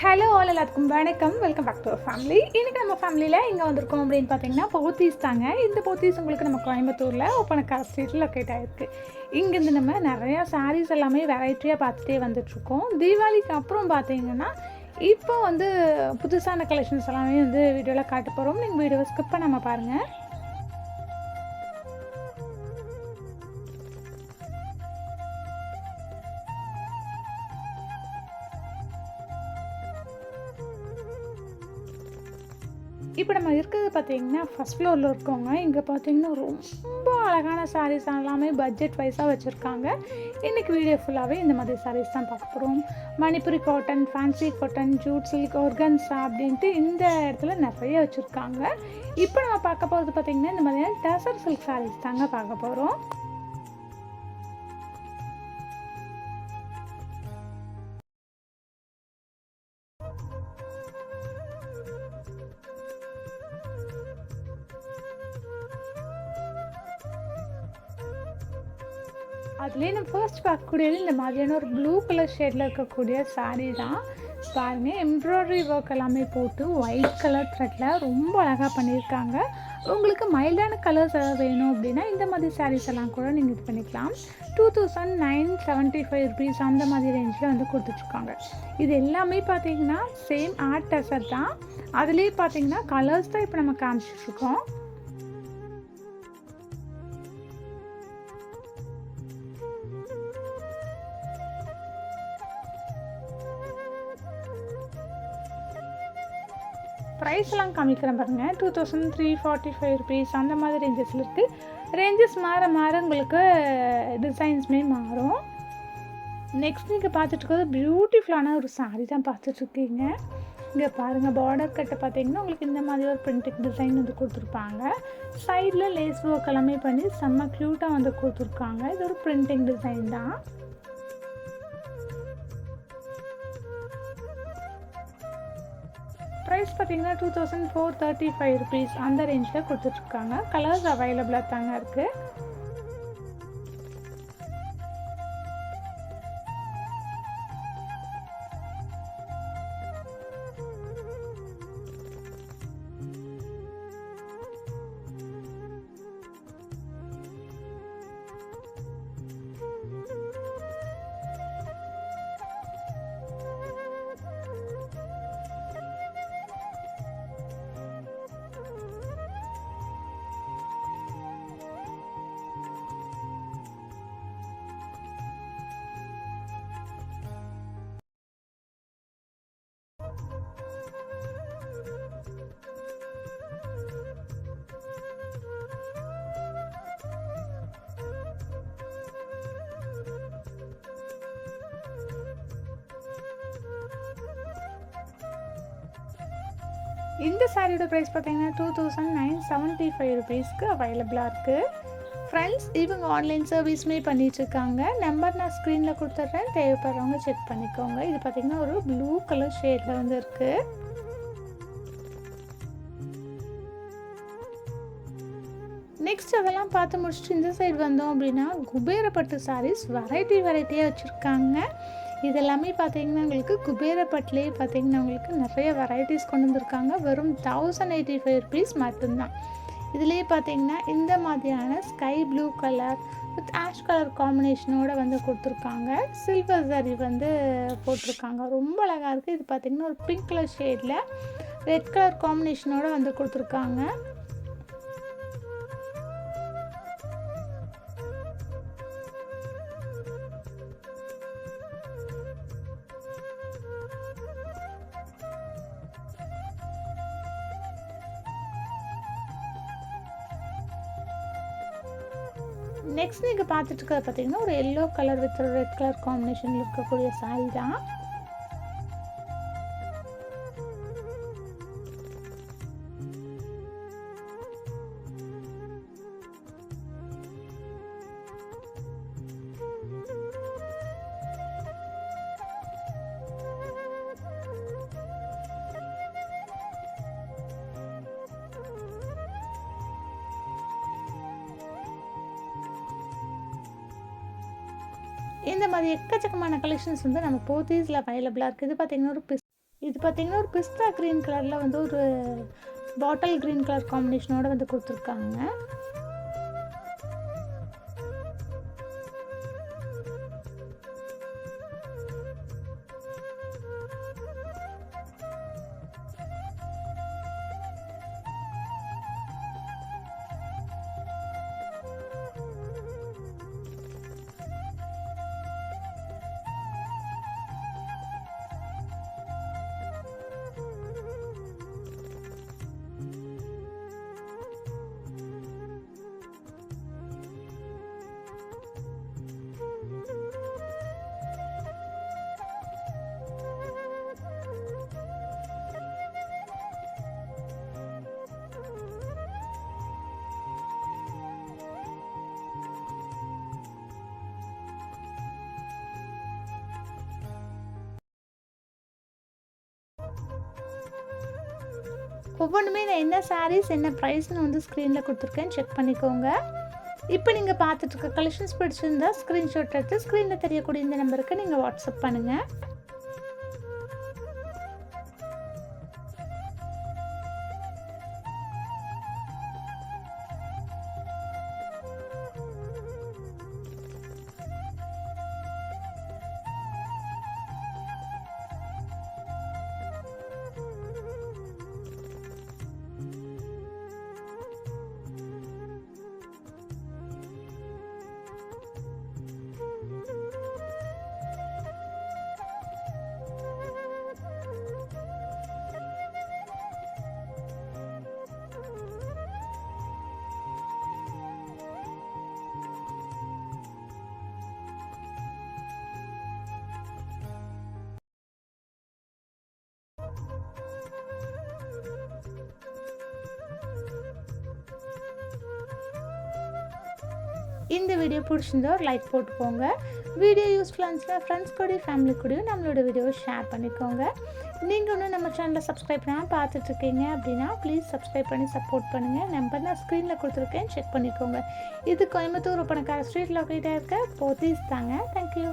Hello all எல்லாத்துக்கும் வணக்கம். Welcome back to our family. இன்றைக்கி நம்ம ஃபேமிலியில் எங்கே வந்திருக்கோம் அப்படின்னு பார்த்தீங்கன்னா போத்தீஸ் தாங்க. இந்த போத்தீஸ் உங்களுக்கு நம்ம கோயம்புத்தூரில் ஒப்பனக்கார ஸ்ட்ரீட்டில் லொக்கேட் ஆகிருக்கு. இங்கேருந்து நம்ம நிறையா சாரீஸ் எல்லாமே வெரைட்டியாக பார்த்துட்டே வந்துட்ருக்கோம். தீபாவளிக்கு அப்புறம் பார்த்தீங்கன்னா இப்போ புதுசான கலெக்ஷன்ஸ் எல்லாமே வீடியோவில் காட்ட போகிறோம். நீங்கள் வீடியோவை ஸ்கிப் பண்ணாமல் பாருங்கள். இப்போ நம்ம இருக்கிறது பார்த்தீங்கன்னா ஃபஸ்ட் ஃப்ளோரில் இருக்கோங்க. இங்கே பார்த்தீங்கன்னா ரொம்ப அழகான சாரீஸ் எல்லாமே பட்ஜெட் வைஸாக வச்சுருக்காங்க. இன்றைக்கி வீடியோ ஃபுல்லாகவே இந்த மாதிரி சாரீஸ் தான் பார்க்க போகிறோம். Manipuri cotton, fancy cotton, Jude silk, organza அப்படின்ட்டு இந்த இடத்துல நிறைய வச்சுருக்காங்க. இப்போ நம்ம பார்க்க போகிறது பார்த்திங்கன்னா இந்த மாதிரியான டசர் சில்க் சாரீஸ் தாங்க பார்க்க போகிறோம். அதுலேயே நம்ம ஃபர்ஸ்ட் பார்க்கக்கூடியது இந்த மாதிரியான ஒரு ப்ளூ கலர் ஷேடில் இருக்கக்கூடிய சாரீ தான். பாருங்கள், எம்ப்ராய்டரி ஒர்க் எல்லாமே போட்டு ஒயிட் கலர் த்ரெட்டில் ரொம்ப அழகாக பண்ணியிருக்காங்க. உங்களுக்கு மைல்டான கலர்ஸ் எதாவது வேணும் அப்படின்னா இந்த மாதிரி சாரீஸ் எல்லாம் கூட நீங்கள் இது பண்ணிக்கலாம். 2975 ருபீஸ் அந்த மாதிரி ரேஞ்சில் கொடுத்துட்ருக்காங்க. இது எல்லாமே பார்த்தீங்கன்னா சேம் ஆர்ட் டசர் தான். அதுலேயே பார்த்தீங்கன்னா கலர்ஸ் தான் இப்போ நம்ம காமிச்சிட்ருக்கோம். ப்ரைஸ்லாம் காமிக்கிறேன் பாருங்கள். 2345 ருபீஸ் அந்த மாதிரி ரேஞ்சஸில் இருக்குது. ரேஞ்சஸ் மாற மாற உங்களுக்கு டிசைன்ஸுமே மாறும். நெக்ஸ்ட் நீங்கள் பார்த்துட்ருக்கிறது பியூட்டிஃபுல்லான ஒரு சாரீ தான் பார்த்துட்ருக்கீங்க. இங்கே பாருங்கள், பார்டர் கட்டை பார்த்தீங்கன்னா உங்களுக்கு இந்த மாதிரி ஒரு பிரிண்டிங் டிசைன் கொடுத்துருப்பாங்க. சைடில் லேஸ் ஒர்க் எல்லாமே பண்ணி செம்ம க்யூட்டாக கொடுத்துருக்காங்க. இது ஒரு பிரிண்டிங் டிசைன் தான். ப்ரைஸ் பார்த்தீங்கன்னா 2435 ருபீஸ் அந்த ரேஞ்சில் கொடுத்துட்ருக்காங்க. கலர்ஸ் அவைலபிளாக தாங்க இருக்குது. இந்த சாரியோட ப்ரைஸ் பார்த்தீங்கன்னா 2975 ருபீஸ்க்கு அவைலபிளாக இருக்குது. ஃப்ரெண்ட்ஸ், இவங்க ஆன்லைன் சர்வீஸுமே பண்ணிகிட்ருக்காங்க. நம்பர் நான் ஸ்க்ரீனில் கொடுத்துட்றேன், தேவைப்படுறவங்க செக் பண்ணிக்கோங்க. இது பார்த்திங்கன்னா ஒரு ப்ளூ கலர் ஷேடில் இருக்குது. நெக்ஸ்ட் அதெல்லாம் பார்த்து முடிச்சுட்டு இந்த சைடு வந்தோம் அப்படின்னா குபேரப்பட்டு சாரீஸ் வெரைட்டியாக வச்சுருக்காங்க. இதெல்லாமே பார்த்தீங்கன்னா உங்களுக்கு குபேரப்பட்டிலே பார்த்தீங்கன்னா உங்களுக்கு நிறைய வெரைட்டிஸ் கொண்டு வந்திருக்காங்க. வெறும் 1085 ருபீஸ் மட்டும்தான். இதுலேயே பார்த்தீங்கன்னா இந்த மாதிரியான sky blue colour with ash colour காம்பினேஷனோடு கொடுத்துருக்காங்க. சில்வர் சரி போட்டிருக்காங்க. ரொம்ப அழகாக இருக்குது. இது பார்த்திங்கன்னா ஒரு பிங்க் கலர் ஷேடில் ரெட் கலர் காம்பினேஷனோடு கொடுத்துருக்காங்க. நெக்ஸ்ட் நீங்கள் பார்த்துட்டு இருக்கிறது பார்த்தீங்கன்னா ஒரு yellow colour with red colour காம்பினேஷனில் இருக்கக்கூடிய சாரீ தான். இந்த மாதிரி எக்கச்சக்கமான கலெக்ஷன்ஸ் நம்ம போத்தீஸில் அவைலபிளாக இருக்குது. இது பார்த்திங்கன்னா இது பார்த்தீங்கன்னா ஒரு பிஸ்தா க்ரீன் கலரில் வந்து ஒரு பாட்டில் க்ரீன் கலர் காம்பினேஷனோட வந்து கொடுத்துருக்காங்க. ஒவ்வொன்றுமே நான் என்ன சாரீஸ் என்ன ப்ரைஸ்னு வந்து ஸ்க்ரீனில் கொடுத்துருக்கேன், செக் பண்ணிக்கோங்க. இப்போ நீங்கள் பார்த்துட்ருக்க கலெக்ஷன்ஸ் பிடிச்சிருந்தா ஸ்க்ரீன்ஷாட் எடுத்து ஸ்க்ரீனில் தெரியக்கூடிய இந்த நம்பருக்கு நீங்கள் வாட்ஸ்அப் பண்ணுங்கள். இந்த வீடியோ பிடிச்சிருந்தா ஒரு லைக் போட்டுக்கோங்க. வீடியோ யூஸ்ஃபுல்லாக இருந்துச்சுன்னா ஃப்ரெண்ட்ஸ் கூடயும் ஃபேமிலி கூடயும் நம்மளோட வீடியோவை ஷேர் பண்ணிக்கோங்க. நீங்கள் இன்னும் நம்ம சேனலை சப்ஸ்கிரைப் பண்ணாமல் பார்த்துட்ருக்கீங்க அப்படின்னா ப்ளீஸ் சப்ஸ்கிரைப் பண்ணி சப்போர்ட் பண்ணுங்கள். நம்பர் நான் ஸ்க்ரீனில் கொடுத்துருக்கேன், செக் பண்ணிக்கோங்க. இது கோயம்புத்தூர் ஒப்பனக்கார ஸ்ட்ரீட் லொக்கேட்டாக இருக்க போத்தீஸ் தாங்க. தேங்க்யூ.